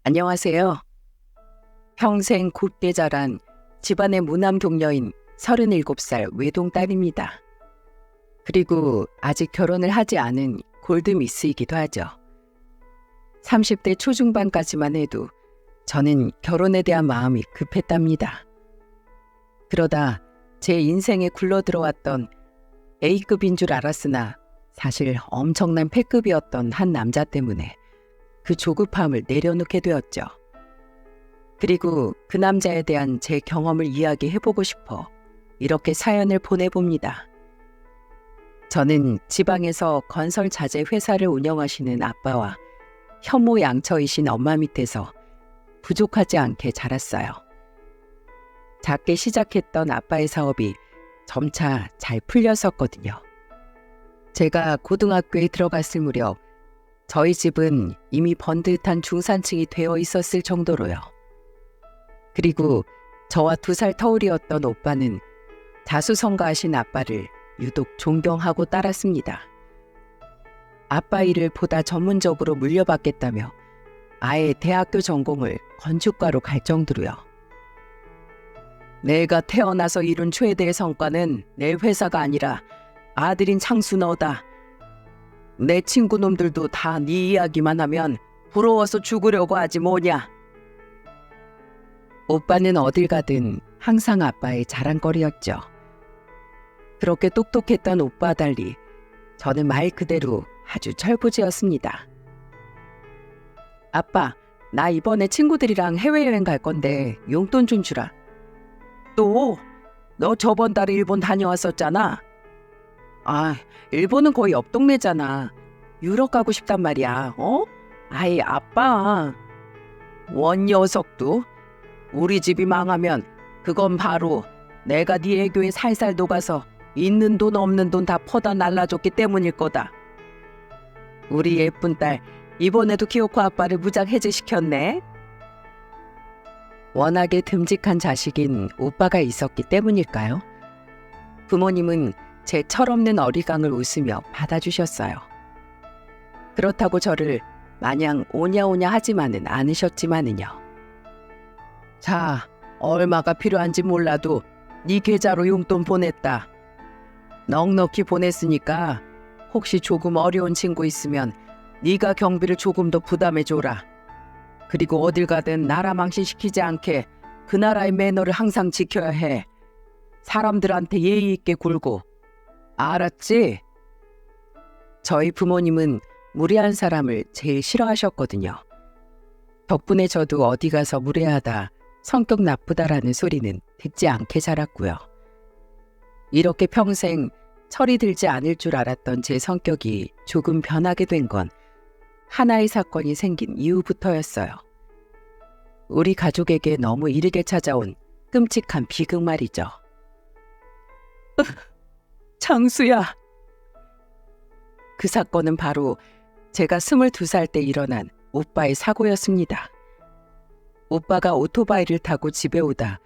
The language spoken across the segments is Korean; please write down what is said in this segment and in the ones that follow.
안녕하세요. 평생 곱게 자란 집안의 무남동녀인 37살 외동딸입니다. 그리고 아직 결혼을 하지 않은 골드미스이기도 하죠. 30대 초중반까지만 해도 저는 결혼에 대한 마음이 급했답니다. 그러다 제 인생에 굴러들어왔던 A급인 줄 알았으나 사실 엄청난 패급이었던 한 남자 때문에 그 조급함을 내려놓게 되었죠. 그리고 그 남자에 대한 제 경험을 이야기해보고 싶어 이렇게 사연을 보내봅니다. 저는 지방에서 건설 자재 회사를 운영하시는 아빠와 현모양처이신 엄마 밑에서 부족하지 않게 자랐어요. 작게 시작했던 아빠의 사업이 점차 잘 풀렸었거든요. 제가 고등학교에 들어갔을 무렵 저희 집은 이미 번듯한 중산층이 되어 있었을 정도로요. 그리고 저와 2살 터울이었던 오빠는 자수성가하신 아빠를 유독 존경하고 따랐습니다. 아빠 일을 보다 전문적으로 물려받겠다며 아예 대학교 전공을 건축과로 갈 정도로요. 내가 태어나서 이룬 최대의 성과는 내 회사가 아니라 아들인 창수 너다. 내 친구 놈들도 다 네 이야기만 하면 부러워서 죽으려고 하지 뭐냐. 오빠는 어딜 가든 항상 아빠의 자랑거리였죠. 그렇게 똑똑했던 오빠와 달리 저는 말 그대로 아주 철부지였습니다. 아빠, 나 이번에 친구들이랑 해외여행 갈 건데 용돈 좀 주라. 또? 너 저번 달에 일본 다녀왔었잖아. 아, 일본은 거의 옆 동네잖아. 유럽 가고 싶단 말이야. 아이, 아빠. 원 녀석도? 우리 집이 망하면 그건 바로 내가 네 애교에 살살 녹아서 있는 돈 없는 돈 다 퍼다 날라줬기 때문일 거다. 우리 예쁜 딸 이번에도 기어코 아빠를 무장 해제시켰네. 워낙에 듬직한 자식인 오빠가 있었기 때문일까요? 부모님은 제 철없는 어리광을 웃으며 받아주셨어요. 그렇다고 저를 마냥 오냐오냐 하지만은 않으셨지만은요. 자, 얼마가 필요한지 몰라도 네 계좌로 용돈 보냈다. 넉넉히 보냈으니까 혹시 조금 어려운 친구 있으면 네가 경비를 조금 더 부담해줘라. 그리고 어딜 가든 나라 망신시키지 않게 그 나라의 매너를 항상 지켜야 해. 사람들한테 예의 있게 굴고. 알았지? 저희 부모님은 무례한 사람을 제일 싫어하셨거든요. 덕분에 저도 어디 가서 무례하다, 성격 나쁘다라는 소리는 듣지 않게 자랐고요. 이렇게 평생 철이 들지 않을 줄 알았던 제 성격이 조금 변하게 된 건 하나의 사건이 생긴 이후부터였어요. 우리 가족에게 너무 이르게 찾아온 끔찍한 비극 말이죠. 창수야. 그 사건은 바로 제가 22살 때 일어난 오빠의 사고였습니다. 오빠가 오토바이를 타고 집에 오다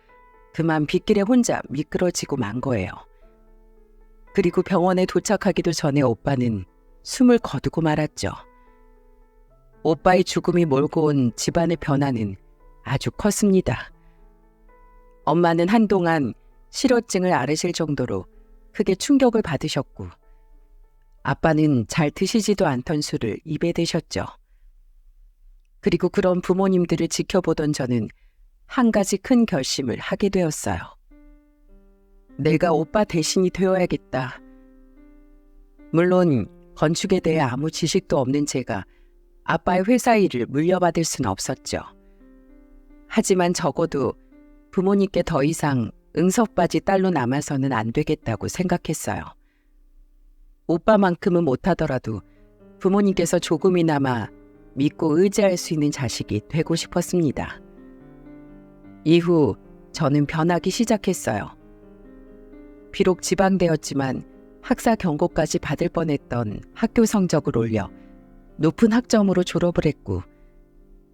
그만 빗길에 혼자 미끄러지고 만 거예요. 그리고 병원에 도착하기도 전에 오빠는 숨을 거두고 말았죠. 오빠의 죽음이 몰고 온 집안의 변화는 아주 컸습니다. 엄마는 한동안 실어증을 앓으실 정도로 크게 충격을 받으셨고 아빠는 잘 드시지도 않던 술을 입에 대셨죠. 그리고 그런 부모님들을 지켜보던 저는 한 가지 큰 결심을 하게 되었어요. 내가 오빠 대신이 되어야겠다. 물론 건축에 대해 아무 지식도 없는 제가 아빠의 회사 일을 물려받을 수는 없었죠. 하지만 적어도 부모님께 더 이상 응석바지 딸로 남아서는 안 되겠다고 생각했어요. 오빠만큼은 못하더라도 부모님께서 조금이나마 믿고 의지할 수 있는 자식이 되고 싶었습니다. 이후 저는 변하기 시작했어요. 비록 지방대였지만 학사 경고까지 받을 뻔했던 학교 성적을 올려 높은 학점으로 졸업을 했고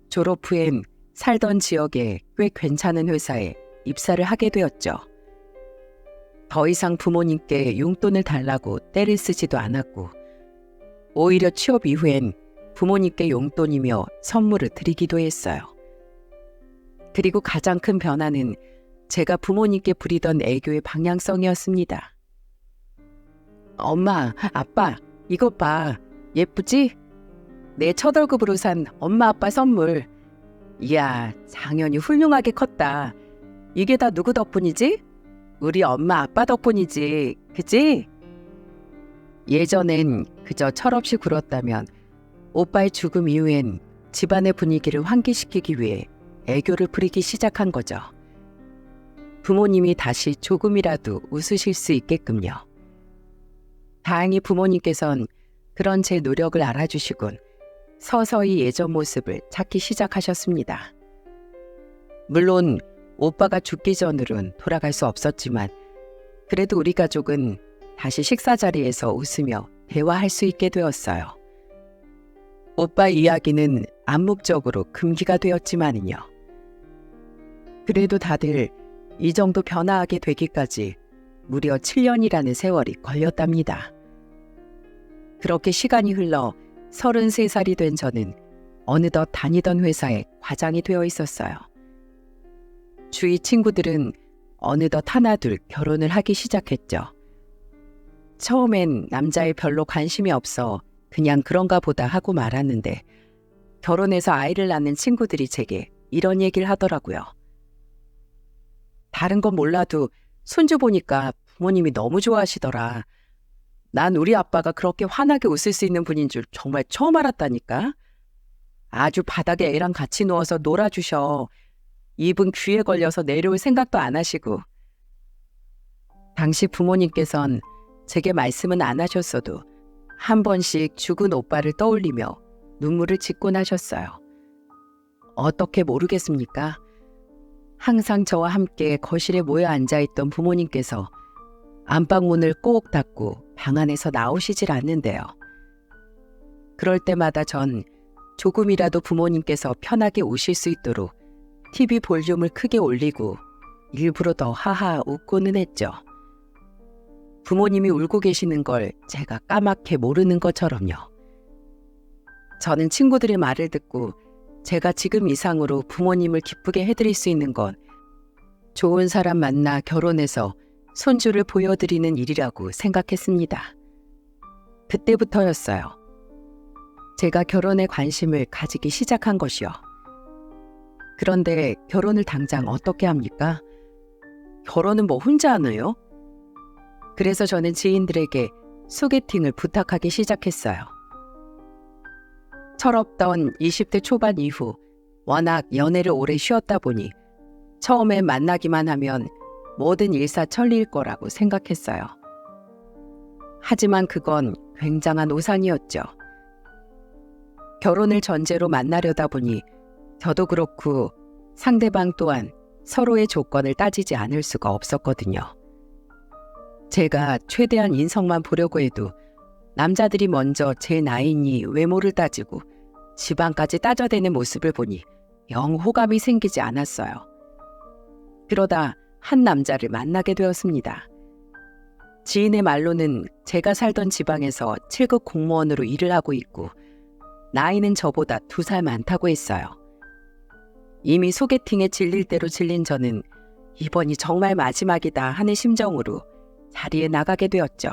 졸업 후엔 살던 지역에 꽤 괜찮은 회사에 입사를 하게 되었죠. 더 이상 부모님께 용돈을 달라고 떼를 쓰지도 않았고 오히려 취업 이후엔 부모님께 용돈이며 선물을 드리기도 했어요. 그리고 가장 큰 변화는 제가 부모님께 부리던 애교의 방향성이었습니다. 엄마, 아빠, 이것 봐. 예쁘지? 내 첫 월급으로 산 엄마 아빠 선물. 이야, 장현이 훌륭하게 컸다. 이게 다 누구 덕분이지? 우리 엄마 아빠 덕분이지. 그치? 예전엔 그저 철없이 굴었다면 오빠의 죽음 이후엔 집안의 분위기를 환기시키기 위해 애교를 부리기 시작한 거죠. 부모님이 다시 조금이라도 웃으실 수 있게끔요. 다행히 부모님께선 그런 제 노력을 알아주시곤 서서히 예전 모습을 찾기 시작하셨습니다. 물론 오빠가 죽기 전으론 돌아갈 수 없었지만 그래도 우리 가족은 다시 식사 자리에서 웃으며 대화할 수 있게 되었어요. 오빠 이야기는 암묵적으로 금기가 되었지만은요. 그래도 다들 이 정도 변화하게 되기까지 무려 7년이라는 세월이 걸렸답니다. 그렇게 시간이 흘러 33살이 된 저는 어느덧 다니던 회사에 과장이 되어 있었어요. 주위 친구들은 어느덧 하나둘 결혼을 하기 시작했죠. 처음엔 남자에 별로 관심이 없어 그냥 그런가 보다 하고 말았는데 결혼해서 아이를 낳는 친구들이 제게 이런 얘기를 하더라고요. 다른 건 몰라도 손주 보니까 부모님이 너무 좋아하시더라. 난 우리 아빠가 그렇게 환하게 웃을 수 있는 분인 줄 정말 처음 알았다니까. 아주 바닥에 애랑 같이 누워서 놀아주셔. 입은 귀에 걸려서 내려올 생각도 안 하시고. 당시 부모님께선 제게 말씀은 안 하셨어도 한 번씩 죽은 오빠를 떠올리며 눈물을 짓곤 하셨어요. 어떻게 모르겠습니까? 항상 저와 함께 거실에 모여 앉아있던 부모님께서 안방문을 꼭 닫고 방 안에서 나오시질 않는데요. 그럴 때마다 전 조금이라도 부모님께서 편하게 오실 수 있도록 TV 볼륨을 크게 올리고 일부러 더 하하 웃고는 했죠. 부모님이 울고 계시는 걸 제가 까맣게 모르는 것처럼요. 저는 친구들의 말을 듣고 제가 지금 이상으로 부모님을 기쁘게 해드릴 수 있는 건 좋은 사람 만나 결혼해서 손주를 보여드리는 일이라고 생각했습니다. 그때부터였어요. 제가 결혼에 관심을 가지기 시작한 것이요. 그런데 결혼을 당장 어떻게 합니까? 결혼은 뭐 혼자 하나요? 그래서 저는 지인들에게 소개팅을 부탁하기 시작했어요. 철없던 20대 초반 이후 워낙 연애를 오래 쉬었다 보니 처음에 만나기만 하면 뭐든 일사천리일 거라고 생각했어요. 하지만 그건 굉장한 오산이었죠. 결혼을 전제로 만나려다 보니 저도 그렇고 상대방 또한 서로의 조건을 따지지 않을 수가 없었거든요. 제가 최대한 인성만 보려고 해도 남자들이 먼저 제 나이니 외모를 따지고 지방까지 따져대는 모습을 보니 영 호감이 생기지 않았어요. 그러다 한 남자를 만나게 되었습니다. 지인의 말로는 제가 살던 지방에서 7급 공무원으로 일을 하고 있고 나이는 저보다 2살 많다고 했어요. 이미 소개팅에 질릴 대로 질린 저는 이번이 정말 마지막이다 하는 심정으로 자리에 나가게 되었죠.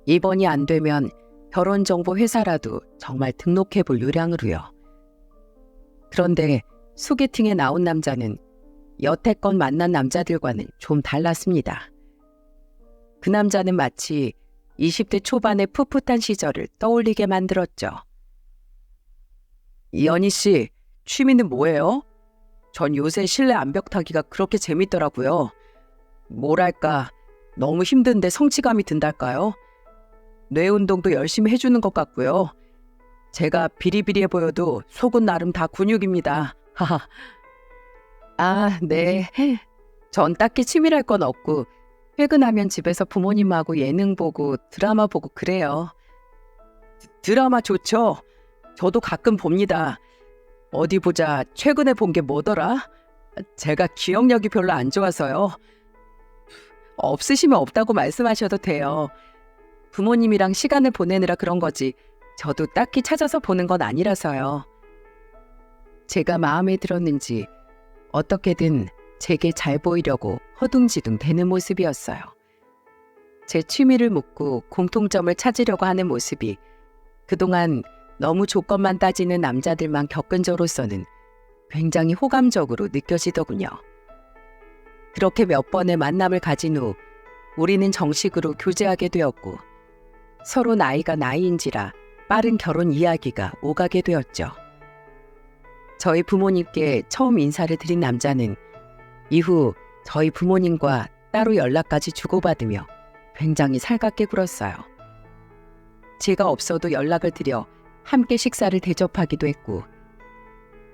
이번이 안 되면 결혼정보 회사라도 정말 등록해 볼 요량으로요. 그런데 소개팅에 나온 남자는 여태껏 만난 남자들과는 좀 달랐습니다. 그 남자는 마치 20대 초반의 풋풋한 시절을 떠올리게 만들었죠. 연희 씨, 취미는 뭐예요? 전 요새 실내 암벽 타기가 그렇게 재밌더라고요. 뭐랄까, 너무 힘든데 성취감이 든달까요? 뇌 운동도 열심히 해주는 것 같고요. 제가 비리비리해 보여도 속은 나름 다 근육입니다. 하하. 아, 네. 전 딱히 취미랄 건 없고 퇴근하면 집에서 부모님하고 예능 보고 드라마 보고 그래요. 드라마 좋죠? 저도 가끔 봅니다. 어디 보자. 최근에 본 게 뭐더라? 제가 기억력이 별로 안 좋아서요. 없으시면 없다고 말씀하셔도 돼요. 부모님이랑 시간을 보내느라 그런 거지 저도 딱히 찾아서 보는 건 아니라서요. 제가 마음에 들었는지 어떻게든 제게 잘 보이려고 허둥지둥 대는 모습이었어요. 제 취미를 묻고 공통점을 찾으려고 하는 모습이 그동안 너무 조건만 따지는 남자들만 겪은 저로서는 굉장히 호감적으로 느껴지더군요. 그렇게 몇 번의 만남을 가진 후 우리는 정식으로 교제하게 되었고 서로 나이가 나이인지라 빠른 결혼 이야기가 오가게 되었죠. 저희 부모님께 처음 인사를 드린 남자는 이후 저희 부모님과 따로 연락까지 주고받으며 굉장히 살갑게 굴었어요. 제가 없어도 연락을 드려 함께 식사를 대접하기도 했고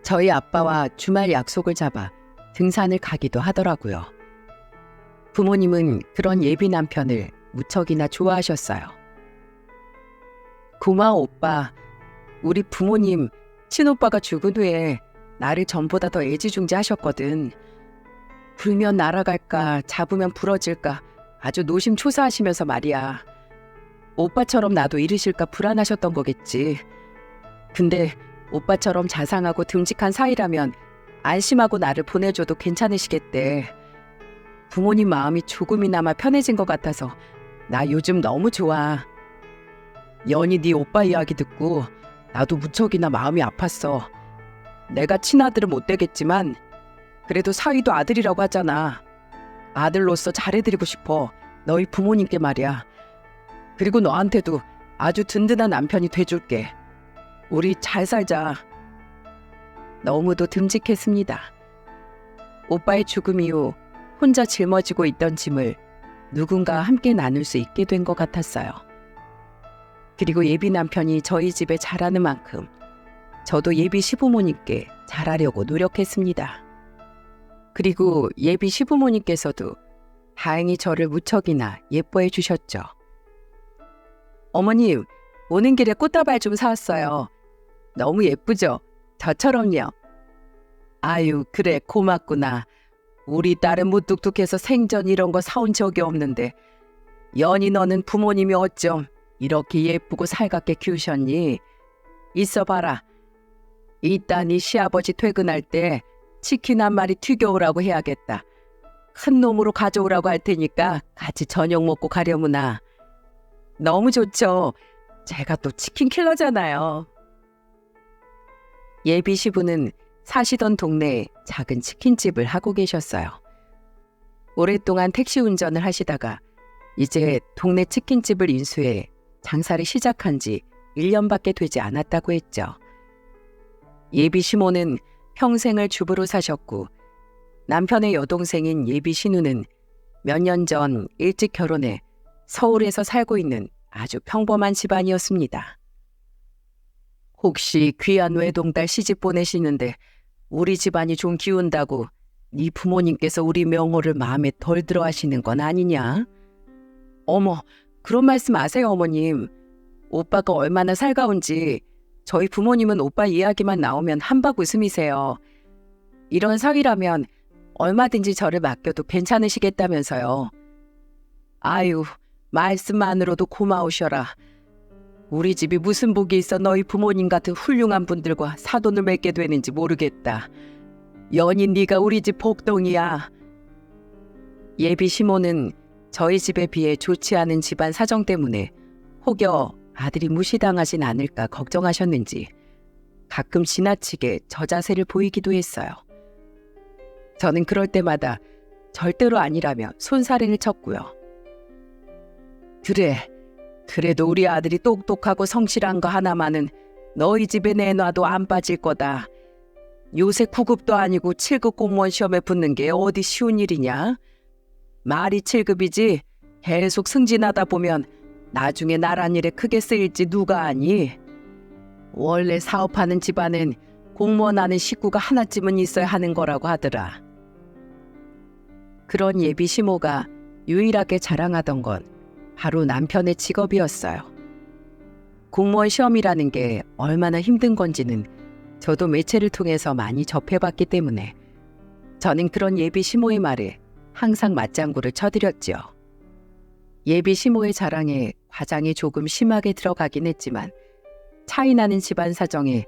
저희 아빠와 주말 약속을 잡아 등산을 가기도 하더라고요. 부모님은 그런 예비 남편을 무척이나 좋아하셨어요. 고마워 오빠. 우리 부모님 친오빠가 죽은 후에 나를 전보다 더 애지중지하셨거든. 불면 날아갈까 잡으면 부러질까 아주 노심초사하시면서 말이야. 오빠처럼 나도 잃으실까 불안하셨던 거겠지. 근데 오빠처럼 자상하고 듬직한 사이라면 안심하고 나를 보내줘도 괜찮으시겠대. 부모님 마음이 조금이나마 편해진 것 같아서 나 요즘 너무 좋아. 연희 네 오빠 이야기 듣고 나도 무척이나 마음이 아팠어. 내가 친아들은 못 되겠지만 그래도 사위도 아들이라고 하잖아. 아들로서 잘해드리고 싶어. 너희 부모님께 말이야. 그리고 너한테도 아주 든든한 남편이 돼줄게. 우리 잘 살자. 너무도 듬직했습니다. 오빠의 죽음 이후 혼자 짊어지고 있던 짐을 누군가 함께 나눌 수 있게 된 것 같았어요. 그리고 예비 남편이 저희 집에 자라는 만큼 저도 예비 시부모님께 잘하려고 노력했습니다. 그리고 예비 시부모님께서도 다행히 저를 무척이나 예뻐해 주셨죠. 어머님, 오는 길에 꽃다발 좀 사왔어요. 너무 예쁘죠? 저처럼요. 아유, 그래, 고맙구나. 우리 딸은 무뚝뚝해서 생전 이런 거 사온 적이 없는데 연희 너는 부모님이 어쩜 이렇게 예쁘고 살갑게 키우셨니? 있어 봐라. 이따 네 시아버지 퇴근할 때 치킨 한 마리 튀겨오라고 해야겠다. 큰 놈으로 가져오라고 할 테니까 같이 저녁 먹고 가려무나. 너무 좋죠. 제가 또 치킨 킬러잖아요. 예비 시부는 사시던 동네에 작은 치킨집을 하고 계셨어요. 오랫동안 택시 운전을 하시다가 이제 동네 치킨집을 인수해 장사를 시작한 지 1년밖에 되지 않았다고 했죠. 예비 시모는 평생을 주부로 사셨고 남편의 여동생인 예비 신우는 몇 년 전 일찍 결혼해 서울에서 살고 있는 아주 평범한 집안이었습니다. 혹시 귀한 외동딸 시집 보내시는데 우리 집안이 좀 기운다고 네 부모님께서 우리 명호를 마음에 덜 들어 하시는 건 아니냐? 어머, 그런 말씀 마세요 어머님. 오빠가 얼마나 살가운지 저희 부모님은 오빠 이야기만 나오면 한박 웃음이세요. 이런 사위라면 얼마든지 저를 맡겨도 괜찮으시겠다면서요. 아유, 말씀만으로도 고마우셔라. 우리 집이 무슨 복이 있어 너희 부모님 같은 훌륭한 분들과 사돈을 맺게 되는지 모르겠다. 연인 네가 우리 집 복덩이야. 예비 시모는 저희 집에 비해 좋지 않은 집안 사정 때문에 혹여 아들이 무시당하진 않을까 걱정하셨는지 가끔 지나치게 저자세를 보이기도 했어요. 저는 그럴 때마다 절대로 아니라며 손사래를 쳤고요. 그래, 그래도 우리 아들이 똑똑하고 성실한 거 하나만은 너희 집에 내놔도 안 빠질 거다. 요새 9급도 아니고 7급 공무원 시험에 붙는 게 어디 쉬운 일이냐? 말이 7급이지 계속 승진하다 보면 나중에 나란 일에 크게 쓰일지 누가 아니? 원래 사업하는 집안엔 공무원 하는 식구가 하나쯤은 있어야 하는 거라고 하더라. 그런 예비 시모가 유일하게 자랑하던 건 바로 남편의 직업이었어요. 공무원 시험이라는 게 얼마나 힘든 건지는 저도 매체를 통해서 많이 접해봤기 때문에 저는 그런 예비 시모의 말에 항상 맞장구를 쳐드렸죠. 예비 시모의 자랑에 과장이 조금 심하게 들어가긴 했지만 차이나는 집안 사정에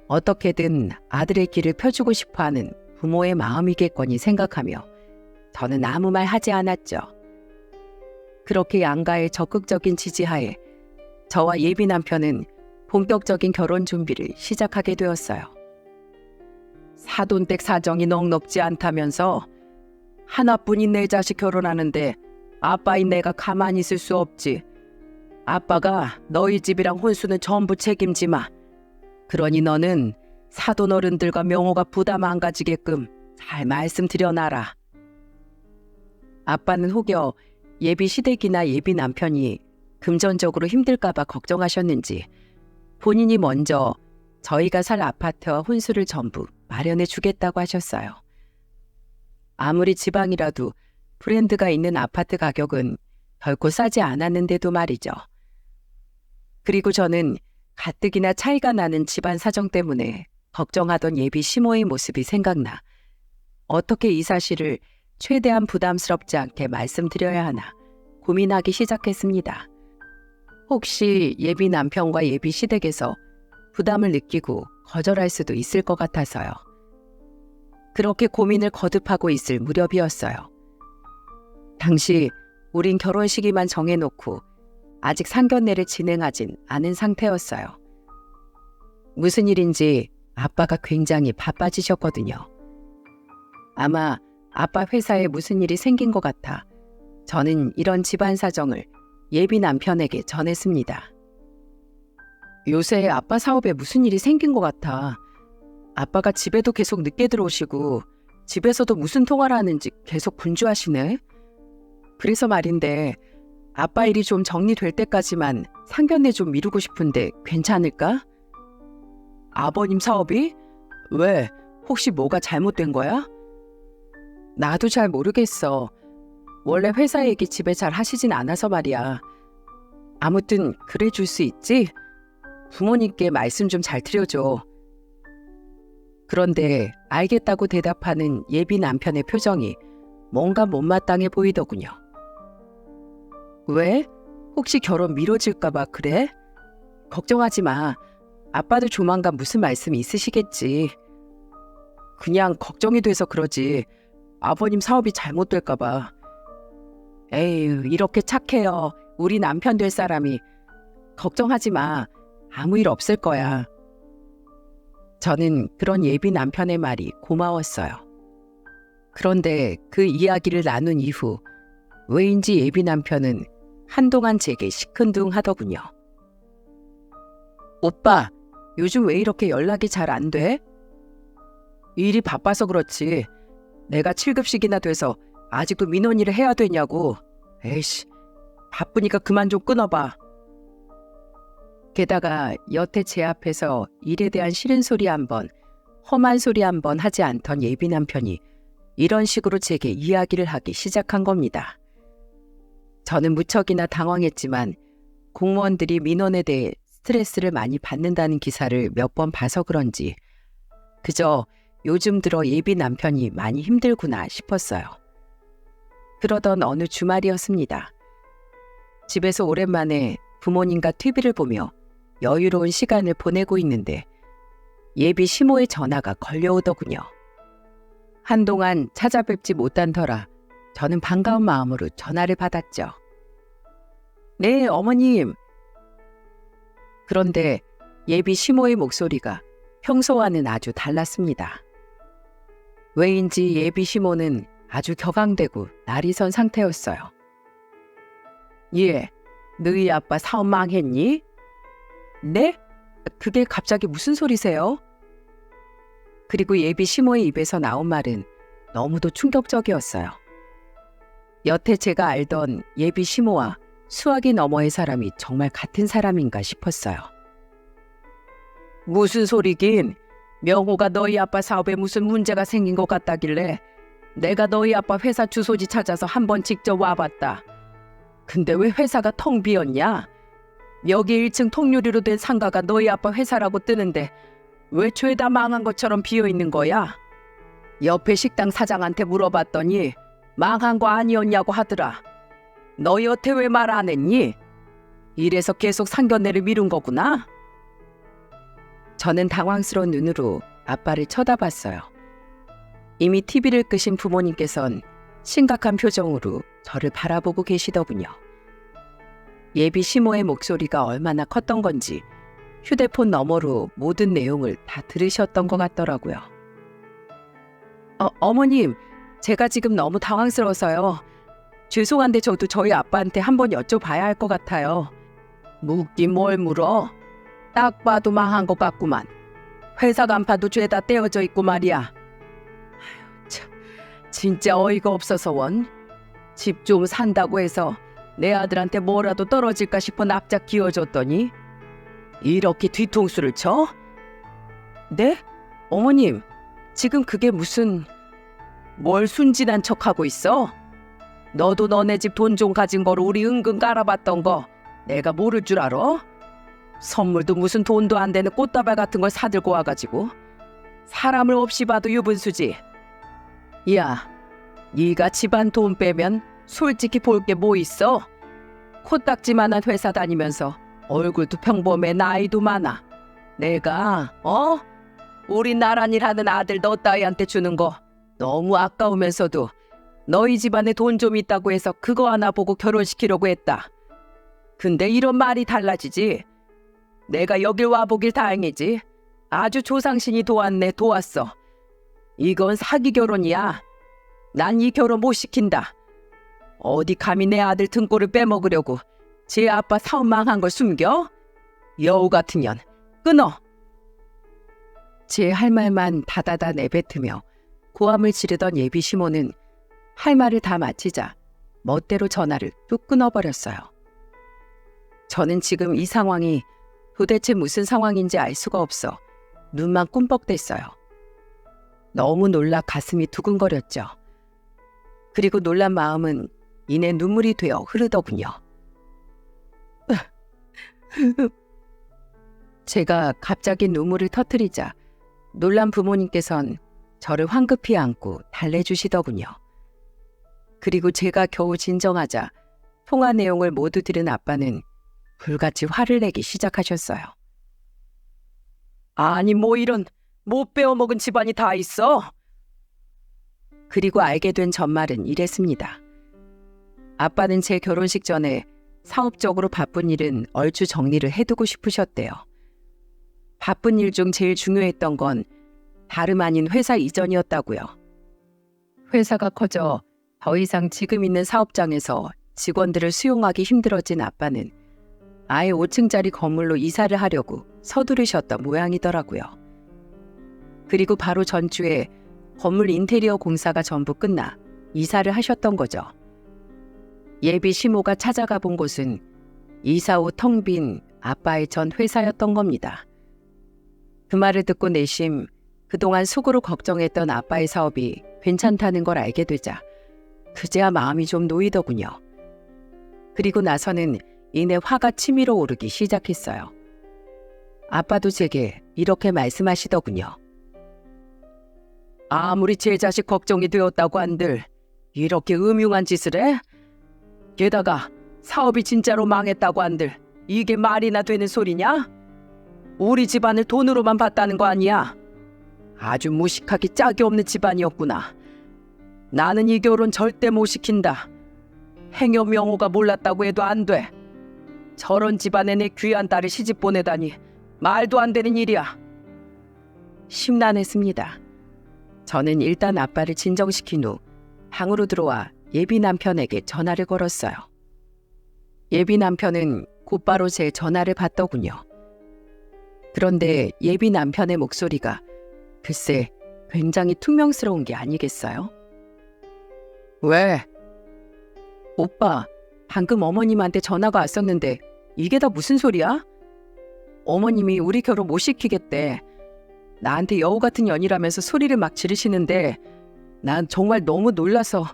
어떻게든 아들의 길을 펴주고 싶어하는 부모의 마음이겠거니 생각하며 저는 아무 말 하지 않았죠. 그렇게 양가의 적극적인 지지하에 저와 예비 남편은 본격적인 결혼 준비를 시작하게 되었어요. 사돈댁 사정이 넉넉지 않다면서 하나뿐인 내 자식 결혼하는데 아빠인 내가 가만히 있을 수 없지. 아빠가 너희 집이랑 혼수는 전부 책임지마. 그러니 너는 사돈 어른들과 명호가 부담 안 가지게끔 잘 말씀드려놔라. 아빠는 혹여 예비 시댁이나 예비 남편이 금전적으로 힘들까봐 걱정하셨는지 본인이 먼저 저희가 살 아파트와 혼수를 전부 마련해 주겠다고 하셨어요. 아무리 지방이라도 브랜드가 있는 아파트 가격은 결코 싸지 않았는데도 말이죠. 그리고 저는 가뜩이나 차이가 나는 집안 사정 때문에 걱정하던 예비 시모의 모습이 생각나 어떻게 이 사실을 최대한 부담스럽지 않게 말씀드려야 하나 고민하기 시작했습니다. 혹시 예비 남편과 예비 시댁에서 부담을 느끼고 거절할 수도 있을 것 같아서요. 그렇게 고민을 거듭하고 있을 무렵이었어요. 당시 우린 결혼식이만 정해놓고 아직 상견례를 진행하진 않은 상태였어요. 무슨 일인지 아빠가 굉장히 바빠지셨거든요. 아마 아빠 회사에 무슨 일이 생긴 것 같아 저는 이런 집안 사정을 예비 남편에게 전했습니다. 요새 아빠 사업에 무슨 일이 생긴 것 같아. 아빠가 집에도 계속 늦게 들어오시고 집에서도 무슨 통화를 하는지 계속 분주하시네. 그래서 말인데 아빠 일이 좀 정리될 때까지만 상견례 좀 미루고 싶은데 괜찮을까? 아버님 사업이? 왜? 혹시 뭐가 잘못된 거야? 나도 잘 모르겠어. 원래 회사 얘기 집에 잘 하시진 않아서 말이야. 아무튼 그래 줄 수 있지? 부모님께 말씀 좀 잘 드려줘. 그런데 알겠다고 대답하는 예비 남편의 표정이 뭔가 못마땅해 보이더군요. 왜? 혹시 결혼 미뤄질까 봐 그래? 걱정하지 마. 아빠도 조만간 무슨 말씀이 있으시겠지. 그냥 걱정이 돼서 그러지. 아버님 사업이 잘못될까 봐. 에휴, 이렇게 착해요. 우리 남편 될 사람이. 걱정하지 마. 아무 일 없을 거야. 저는 그런 예비 남편의 말이 고마웠어요. 그런데 그 이야기를 나눈 이후 왜인지 예비 남편은 한동안 제게 시큰둥하더군요. 오빠, 요즘 왜 이렇게 연락이 잘 안 돼? 일이 바빠서 그렇지. 내가 7급씩이나 돼서 아직도 민원일을 해야 되냐고. 에이씨, 바쁘니까 그만 좀 끊어봐. 게다가 여태 제 앞에서 일에 대한 싫은 소리 한 번, 험한 소리 한 번 하지 않던 예비 남편이 이런 식으로 제게 이야기를 하기 시작한 겁니다. 저는 무척이나 당황했지만 공무원들이 민원에 대해 스트레스를 많이 받는다는 기사를 몇 번 봐서 그런지 그저 요즘 들어 예비 남편이 많이 힘들구나 싶었어요. 그러던 어느 주말이었습니다. 집에서 오랜만에 부모님과 TV를 보며 여유로운 시간을 보내고 있는데 예비 시모의 전화가 걸려오더군요. 한동안 찾아뵙지 못한 터라 저는 반가운 마음으로 전화를 받았죠. 네, 어머님. 그런데 예비 시모의 목소리가 평소와는 아주 달랐습니다. 왜인지 예비 시모는 아주 격앙되고 날이 선 상태였어요. 예, 너희 아빠 사업 망했니? 네? 그게 갑자기 무슨 소리세요? 그리고 예비 시모의 입에서 나온 말은 너무도 충격적이었어요. 여태 제가 알던 예비 시모와 수화기 너머의 사람이 정말 같은 사람인가 싶었어요. 무슨 소리긴? 명호가 너희 아빠 사업에 무슨 문제가 생긴 것 같다길래 내가 너희 아빠 회사 주소지 찾아서 한번 직접 와봤다. 근데 왜 회사가 텅 비었냐? 여기 1층 통유리로 된 상가가 너희 아빠 회사라고 뜨는데 왜 죄다 망한 것처럼 비어있는 거야? 옆에 식당 사장한테 물어봤더니 망한 거 아니었냐고 하더라. 너 여태 왜 말 안 했니? 이래서 계속 상견례를 미룬 거구나? 저는 당황스러운 눈으로 아빠를 쳐다봤어요. 이미 TV를 끄신 부모님께선 심각한 표정으로 저를 바라보고 계시더군요. 예비 시모의 목소리가 얼마나 컸던 건지 휴대폰 너머로 모든 내용을 다 들으셨던 것 같더라고요. 어머님, 제가 지금 너무 당황스러워서요. 죄송한데 저도 저희 아빠한테 한번 여쭤봐야 할 것 같아요. 묻긴 뭘 물어? 딱 봐도 망한 것 같구만. 회사 간판도 죄다 떼어져 있고 말이야. 아휴, 참, 진짜 어이가 없어서 원. 집 좀 산다고 해서 내 아들한테 뭐라도 떨어질까 싶어 납작 기어줬더니 이렇게 뒤통수를 쳐? 네? 어머님, 지금 그게 무슨... 뭘 순진한 척하고 있어? 너도 너네 집 돈 좀 가진 거로 우리 은근 깔아봤던 거 내가 모를 줄 알아? 선물도 무슨 돈도 안 되는 꽃다발 같은 걸 사들고 와가지고 사람을 없이 봐도 유분수지. 야, 네가 집안 돈 빼면 솔직히 볼 게 뭐 있어? 코딱지만한 회사 다니면서 얼굴도 평범해 나이도 많아. 내가 우리 나란 일 하는 아들 너 따위한테 주는 거 너무 아까우면서도 너희 집안에 돈 좀 있다고 해서 그거 하나 보고 결혼시키려고 했다. 근데 이런 말이 달라지지. 내가 여길 와보길 다행이지. 아주 조상신이 도왔어. 이건 사기 결혼이야. 난 이 결혼 못 시킨다. 어디 감히 내 아들 등골을 빼먹으려고 제 아빠 사업 망한 걸 숨겨? 여우 같은 년, 끊어. 제 할 말만 다다다 내뱉으며 고함을 지르던 예비 시모는 할 말을 다 마치자 멋대로 전화를 뚝 끊어버렸어요. 저는 지금 이 상황이 도대체 무슨 상황인지 알 수가 없어 눈만 꿈뻑댔어요. 너무 놀라 가슴이 두근거렸죠. 그리고 놀란 마음은 이내 눈물이 되어 흐르더군요. 제가 갑자기 눈물을 터뜨리자 놀란 부모님께선 저를 황급히 안고 달래주시더군요. 그리고 제가 겨우 진정하자 통화 내용을 모두 들은 아빠는 불같이 화를 내기 시작하셨어요. 아니 뭐 이런 못 빼어먹은 집안이 다 있어? 그리고 알게 된 전말은 이랬습니다. 아빠는 제 결혼식 전에 사업적으로 바쁜 일은 얼추 정리를 해두고 싶으셨대요. 바쁜 일 중 제일 중요했던 건 다름 아닌 회사 이전이었다고요. 회사가 커져 더 이상 지금 있는 사업장에서 직원들을 수용하기 힘들어진 아빠는 아예 5층짜리 건물로 이사를 하려고 서두르셨던 모양이더라고요. 그리고 바로 전주에 건물 인테리어 공사가 전부 끝나 이사를 하셨던 거죠. 예비 시모가 찾아가 본 곳은 이사 후 텅 빈 아빠의 전 회사였던 겁니다. 그 말을 듣고 내심 그동안 속으로 걱정했던 아빠의 사업이 괜찮다는 걸 알게 되자 그제야 마음이 좀 놓이더군요. 그리고 나서는 이내 화가 치밀어 오르기 시작했어요. 아빠도 제게 이렇게 말씀하시더군요. 아무리 제 자식 걱정이 되었다고 한들 이렇게 음흉한 짓을 해? 게다가 사업이 진짜로 망했다고 한들 이게 말이나 되는 소리냐? 우리 집안을 돈으로만 봤다는 거 아니야? 아주 무식하기 짝이 없는 집안이었구나. 나는 이 결혼 절대 못 시킨다. 행여 명호가 몰랐다고 해도 안 돼. 저런 집안에 내 귀한 딸을 시집 보내다니 말도 안 되는 일이야. 심란했습니다. 저는 일단 아빠를 진정시킨 후 방으로 들어와 예비 남편에게 전화를 걸었어요. 예비 남편은 곧바로 제 전화를 받더군요. 그런데 예비 남편의 목소리가 글쎄 굉장히 퉁명스러운 게 아니겠어요? 왜? 오빠, 방금 어머님한테 전화가 왔었는데 이게 다 무슨 소리야? 어머님이 우리 결혼 못 시키겠대. 나한테 여우 같은 년이라면서 소리를 막 지르시는데 난 정말 너무 놀라서.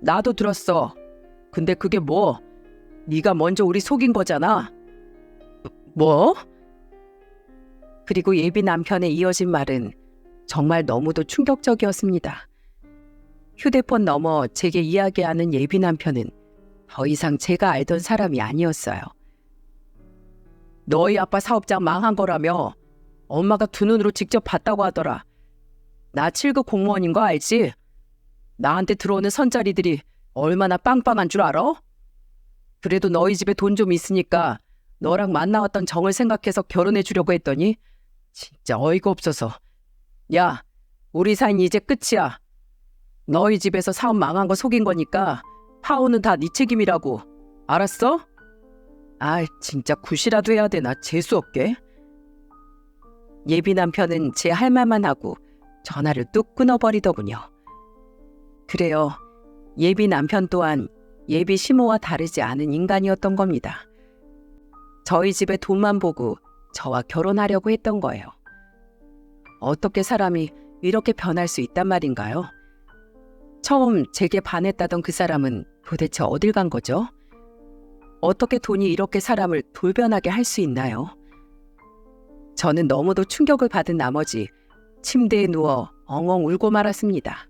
나도 들었어. 근데 그게 뭐? 네가 먼저 우리 속인 거잖아. 뭐? 그리고 예비 남편의 이어진 말은 정말 너무도 충격적이었습니다. 휴대폰 너머 제게 이야기하는 예비 남편은 더 이상 제가 알던 사람이 아니었어요. 너희 아빠 사업장 망한 거라며 엄마가 두 눈으로 직접 봤다고 하더라. 나 7급 공무원인 거 알지? 나한테 들어오는 선자리들이 얼마나 빵빵한 줄 알아? 그래도 너희 집에 돈 좀 있으니까 너랑 만나왔던 정을 생각해서 결혼해 주려고 했더니 진짜 어이가 없어서. 야, 우리 사이는 이제 끝이야. 너희 집에서 사업 망한 거 속인 거니까 파혼은 다 네 책임이라고. 알았어? 아, 진짜 굿이라도 해야 되나 재수없게. 예비 남편은 제 할 말만 하고 전화를 뚝 끊어버리더군요. 그래요. 예비 남편 또한 예비 시모와 다르지 않은 인간이었던 겁니다. 저희 집에 돈만 보고 저와 결혼하려고 했던 거예요. 어떻게 사람이 이렇게 변할 수 있단 말인가요? 처음 제게 반했다던 그 사람은 도대체 어딜 간 거죠? 어떻게 돈이 이렇게 사람을 돌변하게 할 수 있나요? 저는 너무도 충격을 받은 나머지 침대에 누워 엉엉 울고 말았습니다.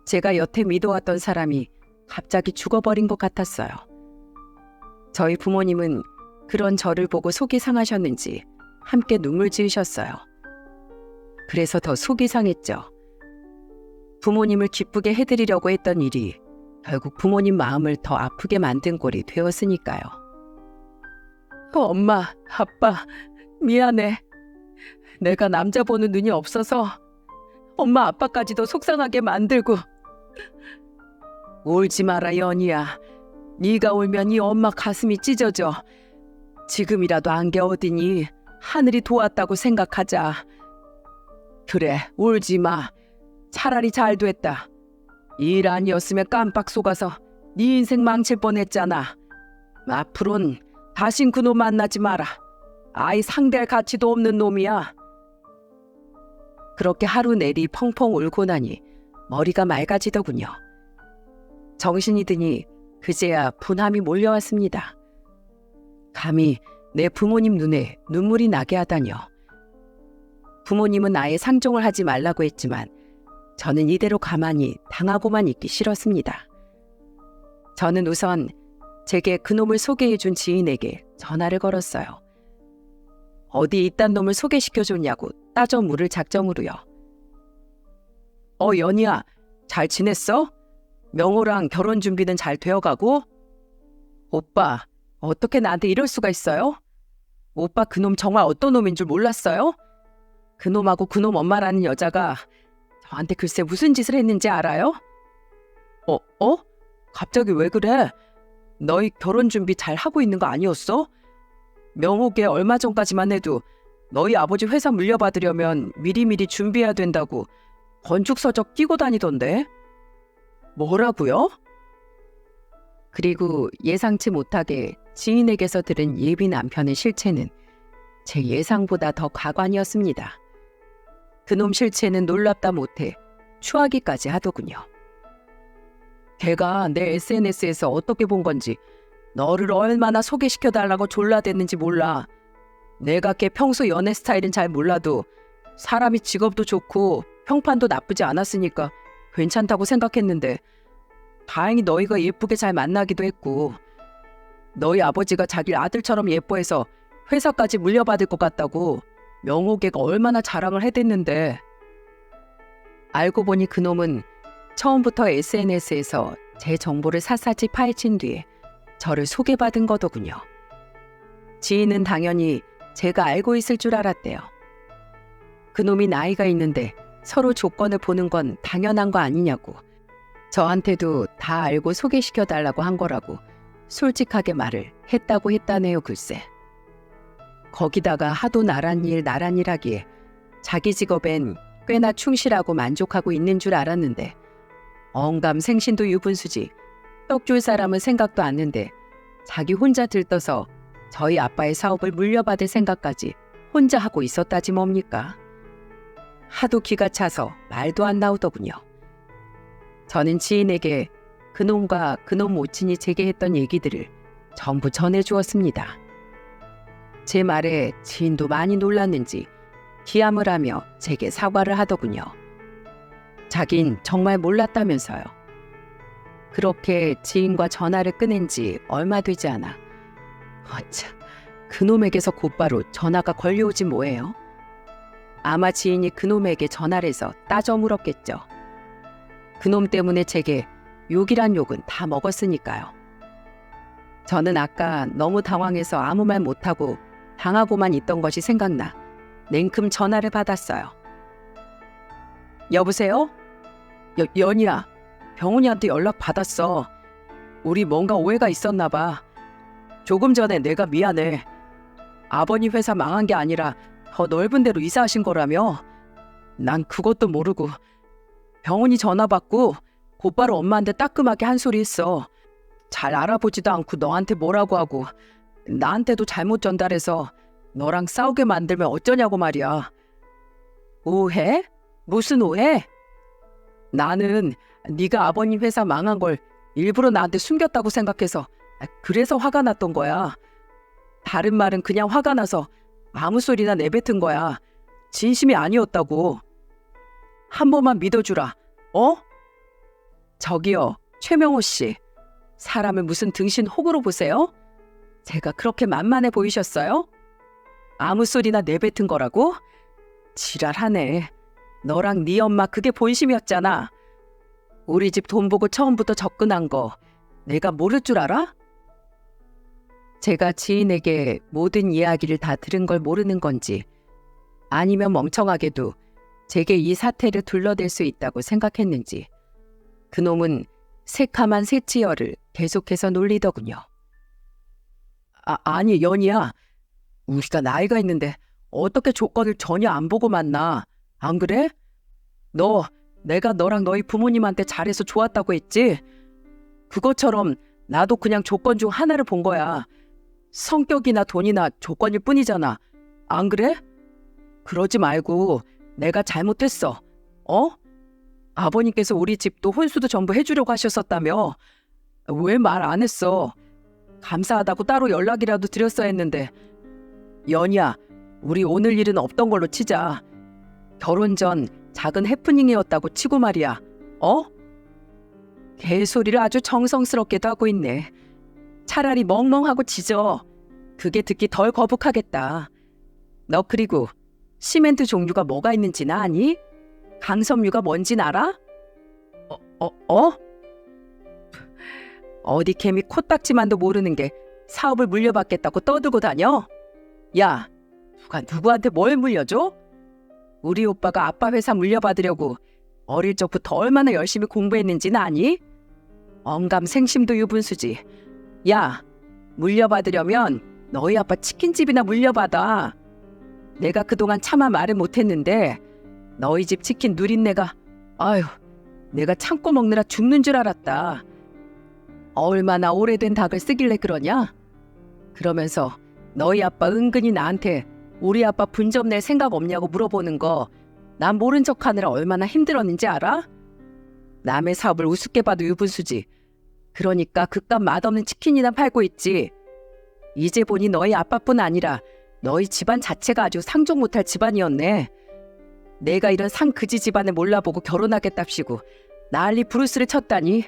제가 여태 믿어왔던 사람이 갑자기 죽어버린 것 같았어요. 저희 부모님은 그런 저를 보고 속이 상하셨는지 함께 눈물 지으셨어요. 그래서 더 속이 상했죠. 부모님을 기쁘게 해드리려고 했던 일이 결국 부모님 마음을 더 아프게 만든 꼴이 되었으니까요. 엄마, 아빠, 미안해. 내가 남자 보는 눈이 없어서 엄마 아빠까지도 속상하게 만들고. 울지 마라 연희야. 네가 울면 이 엄마 가슴이 찢어져. 지금이라도 안개 어디니 하늘이 도왔다고 생각하자. 그래, 울지 마. 차라리 잘 됐다. 일 아니었으면 깜빡 속아서 네 인생 망칠 뻔했잖아. 앞으론 다신 그놈 만나지 마라. 아이 상대할 가치도 없는 놈이야. 그렇게 하루 내리 펑펑 울고 나니 머리가 맑아지더군요. 정신이 드니 그제야 분함이 몰려왔습니다. 감히 내 부모님 눈에 눈물이 나게 하다뇨. 부모님은 아예 상종을 하지 말라고 했지만 저는 이대로 가만히 당하고만 있기 싫었습니다. 저는 우선 제게 그놈을 소개해준 지인에게 전화를 걸었어요. 어디 이딴 놈을 소개시켜줬냐고 따져 물을 작정으로요. 연희야, 잘 지냈어? 명호랑 결혼 준비는 잘 되어가고? 오빠, 어떻게 나한테 이럴 수가 있어요? 오빠 그놈 정말 어떤 놈인 줄 몰랐어요? 그놈하고 그놈 엄마라는 여자가 저한테 글쎄 무슨 짓을 했는지 알아요? 갑자기 왜 그래? 너희 결혼 준비 잘 하고 있는 거 아니었어? 명호께 얼마 전까지만 해도 너희 아버지 회사 물려받으려면 미리미리 준비해야 된다고 건축서적 끼고 다니던데. 뭐라고요? 그리고 예상치 못하게 지인에게서 들은 예비 남편의 실체는 제 예상보다 더 가관이었습니다. 그놈 실체는 놀랍다 못해 추하기까지 하더군요. 걔가 내 SNS에서 어떻게 본 건지 너를 얼마나 소개시켜달라고 졸라댔는지 몰라. 내가 걔 평소 연애 스타일은 잘 몰라도 사람이 직업도 좋고 평판도 나쁘지 않았으니까 괜찮다고 생각했는데 다행히 너희가 예쁘게 잘 만나기도 했고 너희 아버지가 자기를 아들처럼 예뻐해서 회사까지 물려받을 것 같다고 명호걔가 얼마나 자랑을 해댔는데. 알고 보니 그놈은 처음부터 SNS에서 제 정보를 샅샅이 파헤친 뒤에 저를 소개받은 거더군요. 지인은 당연히 제가 알고 있을 줄 알았대요. 그놈이 나이가 있는데 서로 조건을 보는 건 당연한 거 아니냐고 저한테도 다 알고 소개시켜달라고 한 거라고 솔직하게 말을 했다고 했다네요. 글쎄. 거기다가 하도 나란 일 하기에 자기 직업엔 꽤나 충실하고 만족하고 있는 줄 알았는데 언감생신도 유분수지 떡 줄 사람은 생각도 않는데 자기 혼자 들떠서 저희 아빠의 사업을 물려받을 생각까지 혼자 하고 있었다지 뭡니까. 하도 기가 차서 말도 안 나오더군요. 저는 지인에게 그놈과 그놈 모친이 제게 했던 얘기들을 전부 전해주었습니다. 제 말에 지인도 많이 놀랐는지 기함을 하며 제게 사과를 하더군요. 자긴 정말 몰랐다면서요. 그렇게 지인과 전화를 끊은 지 얼마 되지 않아 어차 그놈에게서 곧바로 전화가 걸려오지 뭐예요. 아마 지인이 그놈에게 전화를 해서 따져 물었겠죠. 그놈 때문에 제게 욕이란 욕은 다 먹었으니까요. 저는 아까 너무 당황해서 아무 말 못하고 당하고만 있던 것이 생각나 냉큼 전화를 받았어요. 여보세요? 연희야, 병훈이한테 연락 받았어. 우리 뭔가 오해가 있었나 봐. 조금 전에 내가 미안해. 아버님 회사 망한 게 아니라 더 넓은 데로 이사하신 거라며. 난 그것도 모르고 병훈이 전화 받고 곧바로 엄마한테 따끔하게 한 소리 했어. 잘 알아보지도 않고 너한테 뭐라고 하고 나한테도 잘못 전달해서 너랑 싸우게 만들면 어쩌냐고 말이야. 오해? 무슨 오해? 나는 네가 아버님 회사 망한 걸 일부러 나한테 숨겼다고 생각해서 그래서 화가 났던 거야. 다른 말은 그냥 화가 나서 아무 소리나 내뱉은 거야. 진심이 아니었다고. 한 번만 믿어주라. 어? 저기요, 최명호 씨. 사람을 무슨 등신 혹으로 보세요? 제가 그렇게 만만해 보이셨어요? 아무 소리나 내뱉은 거라고? 지랄하네. 너랑 네 엄마 그게 본심이었잖아. 우리 집 돈 보고 처음부터 접근한 거 내가 모를 줄 알아? 제가 지인에게 모든 이야기를 다 들은 걸 모르는 건지 아니면 멍청하게도 제게 이 사태를 둘러댈 수 있다고 생각했는지 그놈은 새카만 새치열을 계속해서 놀리더군요. 아니 연희야, 우리가 나이가 있는데 어떻게 조건을 전혀 안 보고 만나? 안 그래? 내가 너랑 너희 부모님한테 잘해서 좋았다고 했지? 그것처럼 나도 그냥 조건 중 하나를 본 거야. 성격이나 돈이나 조건일 뿐이잖아. 안 그래? 그러지 말고 내가 잘못했어. 어? 아버님께서 우리 집도 혼수도 전부 해주려고 하셨었다며. 왜 말 안 했어? 감사하다고 따로 연락이라도 드렸어야 했는데. 연희야, 우리 오늘 일은 없던 걸로 치자. 결혼 전 작은 해프닝이었다고 치고 말이야. 어? 개소리를 아주 정성스럽게도 하고 있네. 차라리 멍멍하고 짖어. 그게 듣기 덜 거북하겠다. 너 그리고 시멘트 종류가 뭐가 있는지는 아니? 강섬유가 뭔진 알아? 어디 개미 코딱지만도 모르는 게 사업을 물려받겠다고 떠들고 다녀? 야, 누가 누구한테 뭘 물려줘? 우리 오빠가 아빠 회사 물려받으려고 어릴 적부터 얼마나 열심히 공부했는지는 아니? 언감생심도 유분수지. 야, 물려받으려면 너희 아빠 치킨집이나 물려받아. 내가 그동안 차마 말을 못했는데 너희 집 치킨 누린내가 아휴, 내가 참고 먹느라 죽는 줄 알았다. 얼마나 오래된 닭을 쓰길래 그러냐? 그러면서 너희 아빠 은근히 나한테 우리 아빠 분점 낼 생각 없냐고 물어보는 거 난 모른 척하느라 얼마나 힘들었는지 알아? 남의 사업을 우습게 봐도 유분수지. 그러니까 그깟 맛없는 치킨이나 팔고 있지. 이제 보니 너희 아빠뿐 아니라 너희 집안 자체가 아주 상종 못할 집안이었네. 내가 이런 상그지 집안을 몰라보고 결혼하겠답시고 난리 부르스를 쳤다니.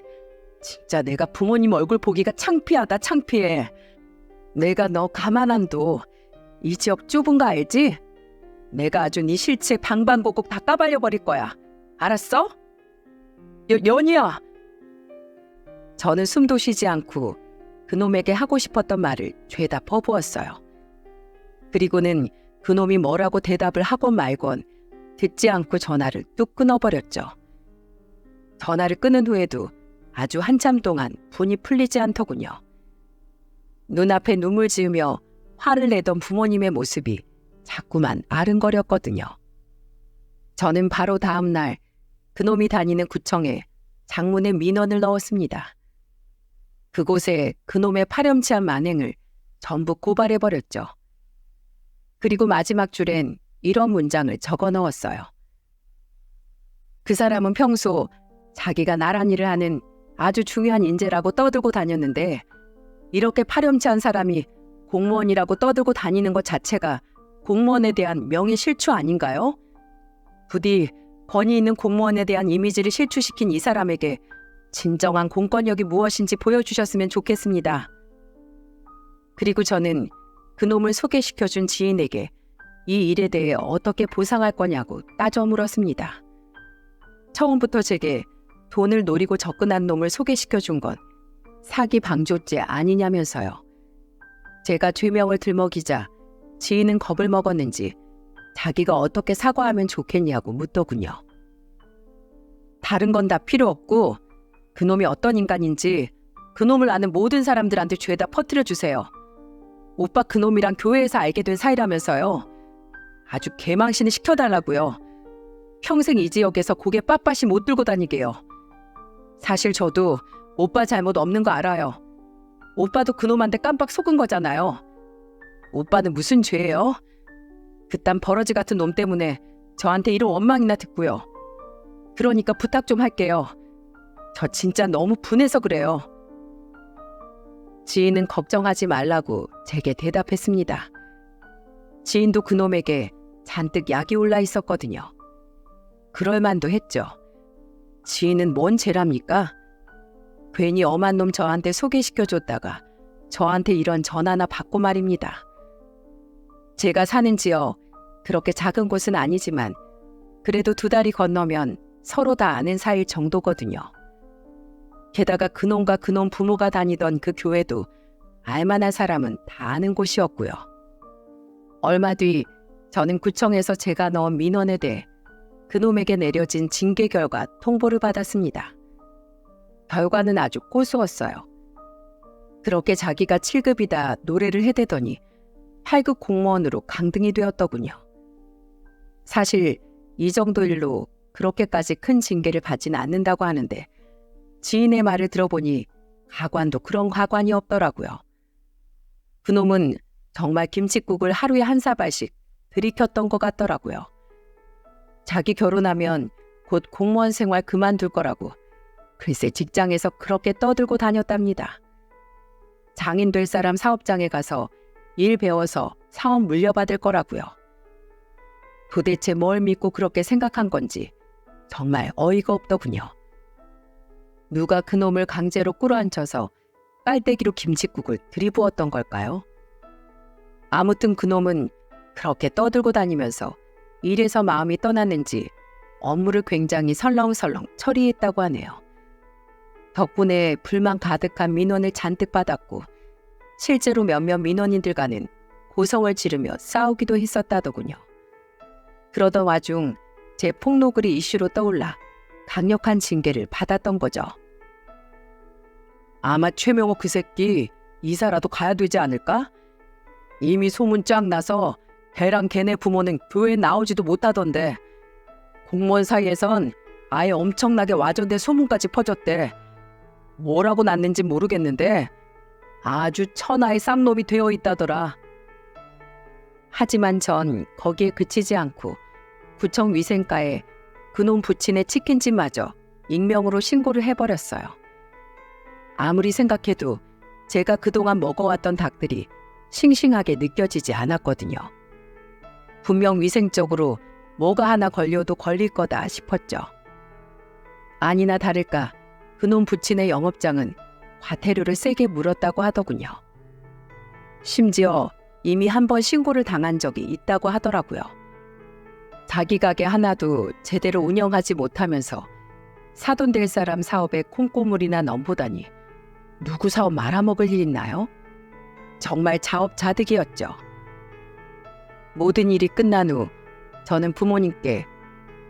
진짜 내가 부모님 얼굴 보기가 창피하다. 창피해. 내가 너 가만 안 둬. 이 지역 좁은 거 알지? 내가 아주 네 실체 방방곡곡 다 까발려버릴 거야. 알았어? 연희야. 저는 숨도 쉬지 않고 그놈에게 하고 싶었던 말을 죄다 퍼부었어요. 그리고는 그놈이 뭐라고 대답을 하건 말건 듣지 않고 전화를 뚝 끊어버렸죠. 전화를 끊은 후에도 아주 한참 동안 분이 풀리지 않더군요. 눈앞에 눈물 지으며 화를 내던 부모님의 모습이 자꾸만 아른거렸거든요. 저는 바로 다음 날 그놈이 다니는 구청에 장문의 민원을 넣었습니다. 그곳에 그놈의 파렴치한 만행을 전부 고발해버렸죠. 그리고 마지막 줄엔 이런 문장을 적어 넣었어요. 그 사람은 평소 자기가 나란 일을 하는 아주 중요한 인재라고 떠들고 다녔는데 이렇게 파렴치한 사람이 공무원이라고 떠들고 다니는 것 자체가 공무원에 대한 명예 실추 아닌가요? 부디 권위 있는 공무원에 대한 이미지를 실추시킨 이 사람에게 진정한 공권력이 무엇인지 보여주셨으면 좋겠습니다. 그리고 저는 그놈을 소개시켜준 지인에게 이 일에 대해 어떻게 보상할 거냐고 따져 물었습니다. 처음부터 제게 돈을 노리고 접근한 놈을 소개시켜 준 건 사기 방조죄 아니냐면서요. 제가 죄명을 들먹이자 지인은 겁을 먹었는지 자기가 어떻게 사과하면 좋겠냐고 묻더군요. 다른 건 다 필요 없고 그놈이 어떤 인간인지 그놈을 아는 모든 사람들한테 죄다 퍼뜨려 주세요. 오빠 그놈이랑 교회에서 알게 된 사이라면서요. 아주 개망신을 시켜달라고요. 평생 이 지역에서 고개 빳빳이 못 들고 다니게요. 사실 저도 오빠 잘못 없는 거 알아요. 오빠도 그놈한테 깜빡 속은 거잖아요. 오빠는 무슨 죄예요? 그딴 버러지 같은 놈 때문에 저한테 이런 원망이나 듣고요. 그러니까 부탁 좀 할게요. 저 진짜 너무 분해서 그래요. 지인은 걱정하지 말라고 제게 대답했습니다. 지인도 그놈에게 잔뜩 약이 올라 있었거든요. 그럴 만도 했죠. 지인은 뭔 죄랍니까? 괜히 엄한 놈 저한테 소개시켜줬다가 저한테 이런 전화나 받고 말입니다. 제가 사는 지역 그렇게 작은 곳은 아니지만 그래도 2다리 건너면 서로 다 아는 사이일 정도거든요. 게다가 그놈과 그놈 부모가 다니던 그 교회도 알만한 사람은 다 아는 곳이었고요. 얼마 뒤 저는 구청에서 제가 넣은 민원에 대해 그놈에게 내려진 징계 결과 통보를 받았습니다. 결과는 아주 고소했어요. 그렇게 자기가 7급이다 노래를 해대더니 8급 공무원으로 강등이 되었더군요. 사실 이 정도 일로 그렇게까지 큰 징계를 받지는 않는다고 하는데 지인의 말을 들어보니 가관도 그런 가관이 없더라고요. 그놈은 정말 김칫국을 하루에 한 사발씩 들이켰던 것 같더라고요. 자기 결혼하면 곧 공무원 생활 그만둘 거라고 글쎄 직장에서 그렇게 떠들고 다녔답니다. 장인 될 사람 사업장에 가서 일 배워서 사업 물려받을 거라고요. 도대체 뭘 믿고 그렇게 생각한 건지 정말 어이가 없더군요. 누가 그놈을 강제로 끌어안혀서 깔때기로 김칫국을 들이부었던 걸까요? 아무튼 그놈은 그렇게 떠들고 다니면서 일에서 마음이 떠났는지 업무를 굉장히 설렁설렁 처리했다고 하네요. 덕분에 불만 가득한 민원을 잔뜩 받았고 실제로 몇몇 민원인들과는 고성을 지르며 싸우기도 했었다더군요. 그러던 와중 제 폭로글이 이슈로 떠올라 강력한 징계를 받았던 거죠. 아마 최명호 그 새끼 이사라도 가야 되지 않을까? 이미 소문 쫙 나서 걔랑 걔네 부모는 교회에 나오지도 못하던데 공무원 사이에선 아예 엄청나게 와전된 소문까지 퍼졌대. 뭐라고 났는지 모르겠는데 아주 천하의 쌍놈이 되어 있다더라. 하지만 전 거기에 그치지 않고 구청 위생과에 그놈 부친의 치킨집마저 익명으로 신고를 해버렸어요. 아무리 생각해도 제가 그동안 먹어왔던 닭들이 싱싱하게 느껴지지 않았거든요. 분명 위생적으로 뭐가 하나 걸려도 걸릴 거다 싶었죠. 아니나 다를까 그놈 부친의 영업장은 과태료를 세게 물었다고 하더군요. 심지어 이미 한 번 신고를 당한 적이 있다고 하더라고요. 자기 가게 하나도 제대로 운영하지 못하면서 사돈 될 사람 사업에 콩고물이나 넘보다니 누구 사업 말아먹을 일 있나요? 정말 자업자득이었죠. 모든 일이 끝난 후 저는 부모님께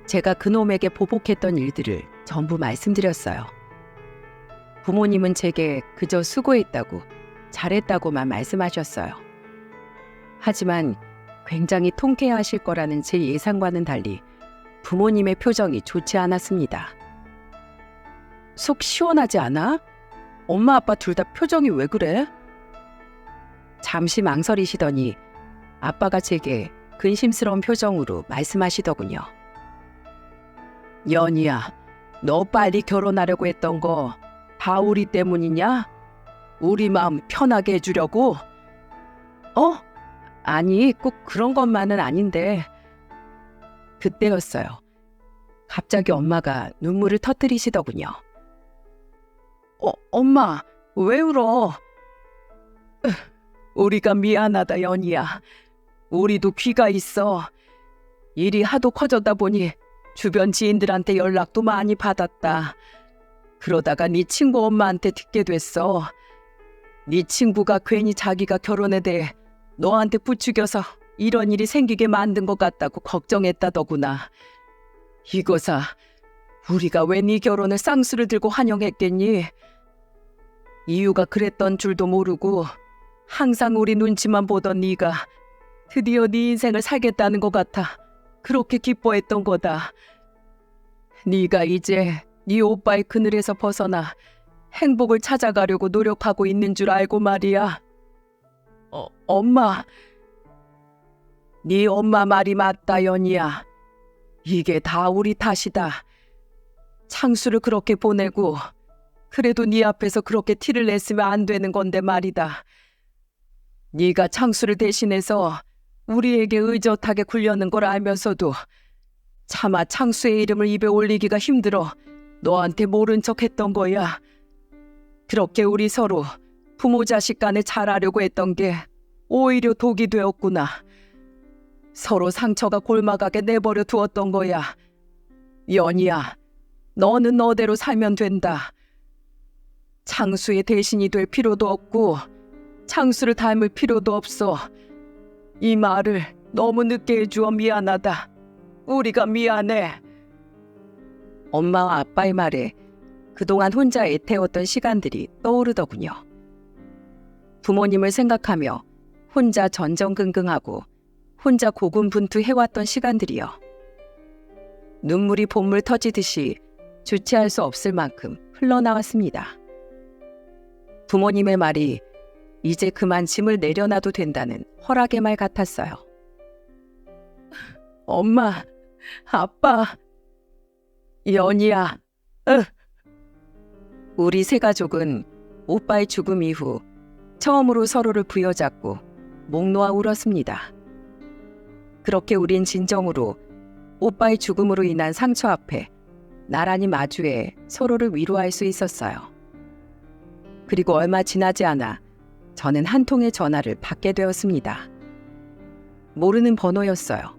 제가 그놈에게 보복했던 일들을 전부 말씀드렸어요. 부모님은 제게 그저 수고했다고 잘했다고만 말씀하셨어요. 하지만 굉장히 통쾌해하실 거라는 제 예상과는 달리 부모님의 표정이 좋지 않았습니다. 속 시원하지 않아? 엄마 아빠 둘 다 표정이 왜 그래? 잠시 망설이시더니 아빠가 제게 근심스러운 표정으로 말씀하시더군요. 연희야, 너 빨리 결혼하려고 했던 거 다 우리 때문이냐? 우리 마음 편하게 해주려고? 아니, 꼭 그런 것만은 아닌데. 그때였어요. 갑자기 엄마가 눈물을 터뜨리시더군요. 엄마, 왜 울어? 우리가 미안하다, 연희야. 우리도 귀가 있어. 일이 하도 커졌다 보니 주변 지인들한테 연락도 많이 받았다. 그러다가 네 친구 엄마한테 듣게 됐어. 네 친구가 괜히 자기가 결혼에 대해 너한테 부추겨서 이런 일이 생기게 만든 것 같다고 걱정했다더구나. 이거사, 우리가 왜 네 결혼을 쌍수를 들고 환영했겠니? 이유가 그랬던 줄도 모르고 항상 우리 눈치만 보던 네가 드디어 네 인생을 살겠다는 것 같아 그렇게 기뻐했던 거다. 네가 이제 네 오빠의 그늘에서 벗어나 행복을 찾아가려고 노력하고 있는 줄 알고 말이야. 엄마. 네 엄마 말이 맞다, 연희야. 이게 다 우리 탓이다. 창수를 그렇게 보내고 그래도 네 앞에서 그렇게 티를 냈으면 안 되는 건데 말이다. 네가 창수를 대신해서 우리에게 의젓하게 굴려는 걸 알면서도 차마 창수의 이름을 입에 올리기가 힘들어 너한테 모른 척 했던 거야. 그렇게 우리 서로 부모 자식 간에 잘하려고 했던 게 오히려 독이 되었구나. 서로 상처가 골마가게 내버려 두었던 거야. 연희야, 너는 너대로 살면 된다. 창수의 대신이 될 필요도 없고 창수를 닮을 필요도 없어. 이 말을 너무 늦게 해주어 미안하다. 우리가 미안해. 엄마와 아빠의 말에 그동안 혼자 애태웠던 시간들이 떠오르더군요. 부모님을 생각하며 혼자 전전긍긍하고 혼자 고군분투해왔던 시간들이요. 눈물이 봇물 터지듯이 주체할 수 없을 만큼 흘러나왔습니다. 부모님의 말이 이제 그만 짐을 내려놔도 된다는 허락의 말 같았어요. 엄마, 아빠, 연희야, 우리 세 가족은 오빠의 죽음 이후 처음으로 서로를 부여잡고 목 놓아 울었습니다. 그렇게 우린 진정으로 오빠의 죽음으로 인한 상처 앞에 나란히 마주해 서로를 위로할 수 있었어요. 그리고 얼마 지나지 않아 저는 한 통의 전화를 받게 되었습니다. 모르는 번호였어요.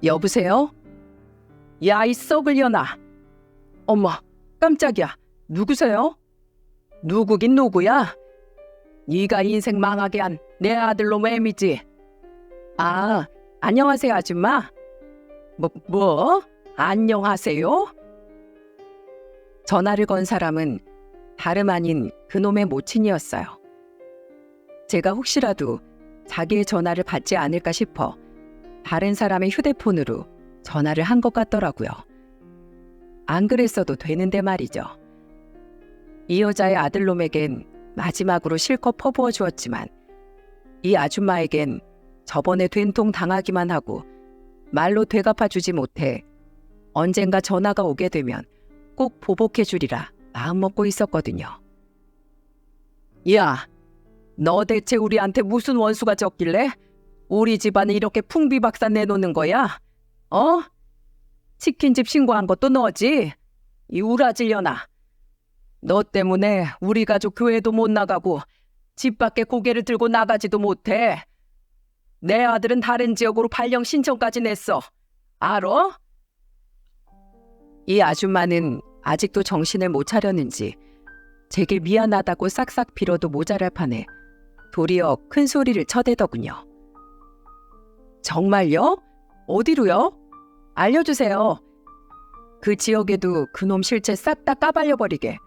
여보세요? 야, 이 썩을 년아. 어머, 깜짝이야. 누구세요? 누구긴 누구야? 네가 인생 망하게 한 내 아들놈 애미지. 아, 안녕하세요, 아줌마. 뭐? 안녕하세요? 전화를 건 사람은 다름 아닌 그놈의 모친이었어요. 제가 혹시라도 자기의 전화를 받지 않을까 싶어 다른 사람의 휴대폰으로 전화를 한 것 같더라고요. 안 그랬어도 되는데 말이죠. 이 여자의 아들놈에겐 마지막으로 실컷 퍼부어 주었지만 이 아줌마에겐 저번에 된통 당하기만 하고 말로 되갚아주지 못해 언젠가 전화가 오게 되면 꼭 보복해 주리라 마음먹고 있었거든요. 야, 너 대체 우리한테 무슨 원수가 졌길래 우리 집안에 이렇게 풍비박산 내놓는 거야? 치킨집 신고한 것도 너지? 이 우라질려나. 너 때문에 우리 가족 교회도 못 나가고 집 밖에 고개를 들고 나가지도 못해. 내 아들은 다른 지역으로 발령 신청까지 냈어. 알어? 이 아줌마는 아직도 정신을 못 차렸는지 제게 미안하다고 싹싹 빌어도 모자랄 판에 도리어 큰 소리를 쳐대더군요. 정말요? 어디로요? 알려주세요. 그 지역에도 그놈 실체 싹 다 까발려버리게.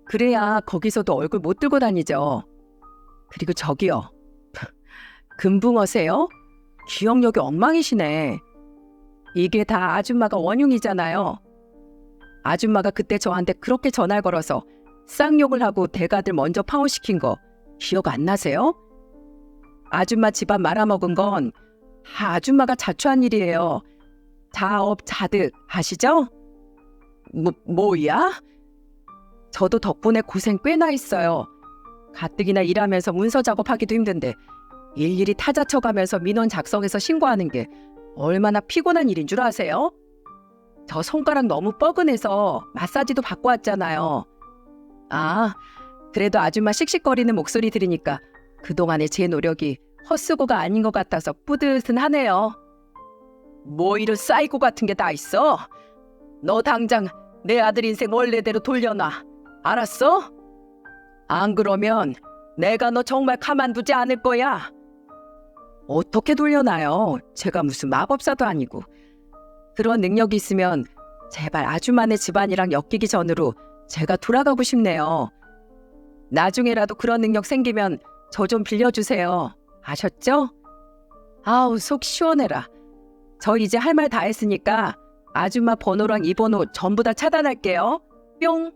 그래야 거기서도 얼굴 못 들고 다니죠. 그리고 저기요. 금붕어세요? 기억력이 엉망이시네. 이게 다 아줌마가 원흉이잖아요. 아줌마가 그때 저한테 그렇게 전화를 걸어서 쌍욕을 하고 대가들 먼저 파혼시킨 거 기억 안 나세요? 아줌마 집안 말아먹은 건 다 아줌마가 자초한 일이에요. 자업자득 아시죠? 뭐야? 저도 덕분에 고생 꽤나 했어요. 가뜩이나 일하면서 문서 작업하기도 힘든데 일일이 타자 쳐가면서 민원 작성해서 신고하는 게 얼마나 피곤한 일인 줄 아세요? 저 손가락 너무 뻐근해서 마사지도 받고 왔잖아요. 아, 그래도 아줌마 씩씩거리는 목소리 들으니까 그동안의 제 노력이 헛수고가 아닌 것 같아서 뿌듯하네요. 뭐 이런 사이코 같은 게 다 있어? 너 당장 내 아들 인생 원래대로 돌려놔. 알았어? 안 그러면 내가 너 정말 가만두지 않을 거야. 어떻게 돌려놔요? 제가 무슨 마법사도 아니고. 그런 능력이 있으면 제발 아줌마네 집안이랑 엮이기 전으로 제가 돌아가고 싶네요. 나중에라도 그런 능력 생기면 저 좀 빌려주세요. 아셨죠? 아우 속 시원해라. 저 이제 할 말 다 했으니까 아줌마 번호랑 이 번호 전부 다 차단할게요. 뿅.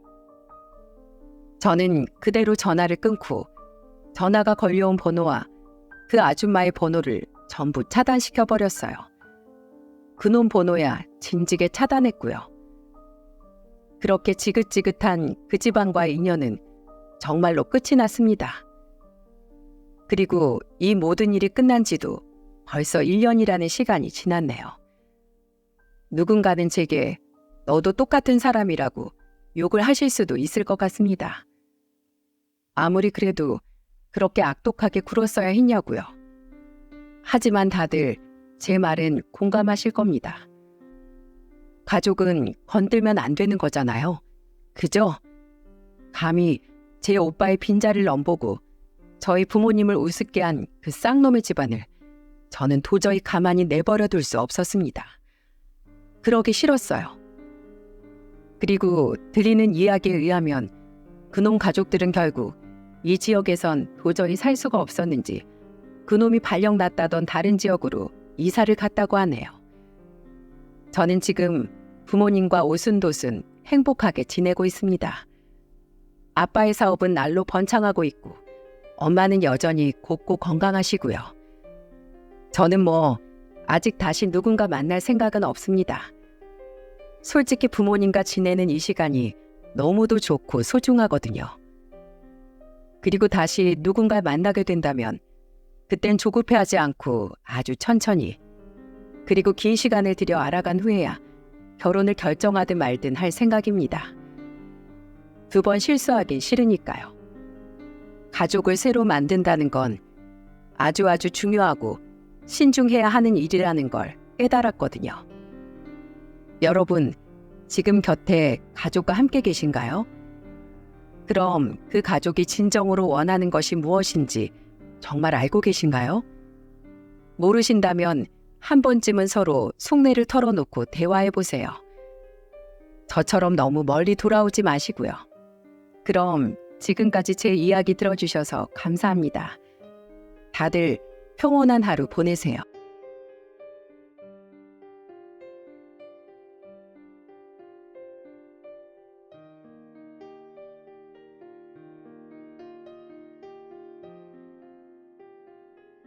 저는 그대로 전화를 끊고 전화가 걸려온 번호와 그 아줌마의 번호를 전부 차단시켜버렸어요. 그놈 번호야 진즉에 차단했고요. 그렇게 지긋지긋한 그 집안과의 인연은 정말로 끝이 났습니다. 그리고 이 모든 일이 끝난 지도 벌써 1년이라는 시간이 지났네요. 누군가는 제게 너도 똑같은 사람이라고 욕을 하실 수도 있을 것 같습니다. 아무리 그래도 그렇게 악독하게 굴었어야 했냐고요. 하지만 다들 제 말은 공감하실 겁니다. 가족은 건들면 안 되는 거잖아요. 그죠? 감히 제 오빠의 빈자리를 넘보고 저희 부모님을 우습게 한 그 쌍놈의 집안을 저는 도저히 가만히 내버려 둘 수 없었습니다. 그러기 싫었어요. 그리고 들리는 이야기에 의하면 그놈 가족들은 결국 이 지역에선 도저히 살 수가 없었는지 그놈이 발령 났다던 다른 지역으로 이사를 갔다고 하네요. 저는 지금 부모님과 오순도순 행복하게 지내고 있습니다. 아빠의 사업은 날로 번창하고 있고 엄마는 여전히 곱고 건강하시고요. 저는 아직 다시 누군가 만날 생각은 없습니다. 솔직히 부모님과 지내는 이 시간이 너무도 좋고 소중하거든요. 그리고 다시 누군가 만나게 된다면 그땐 조급해하지 않고 아주 천천히 그리고 긴 시간을 들여 알아간 후에야 결혼을 결정하든 말든 할 생각입니다. 2번 실수하긴 싫으니까요. 가족을 새로 만든다는 건 아주 중요하고 신중해야 하는 일이라는 걸 깨달았거든요. 여러분, 지금 곁에 가족과 함께 계신가요? 그럼 그 가족이 진정으로 원하는 것이 무엇인지 정말 알고 계신가요? 모르신다면 한 번쯤은 서로 속내를 털어놓고 대화해보세요. 저처럼 너무 멀리 돌아오지 마시고요. 그럼 지금까지 제 이야기 들어주셔서 감사합니다. 다들 평온한 하루 보내세요.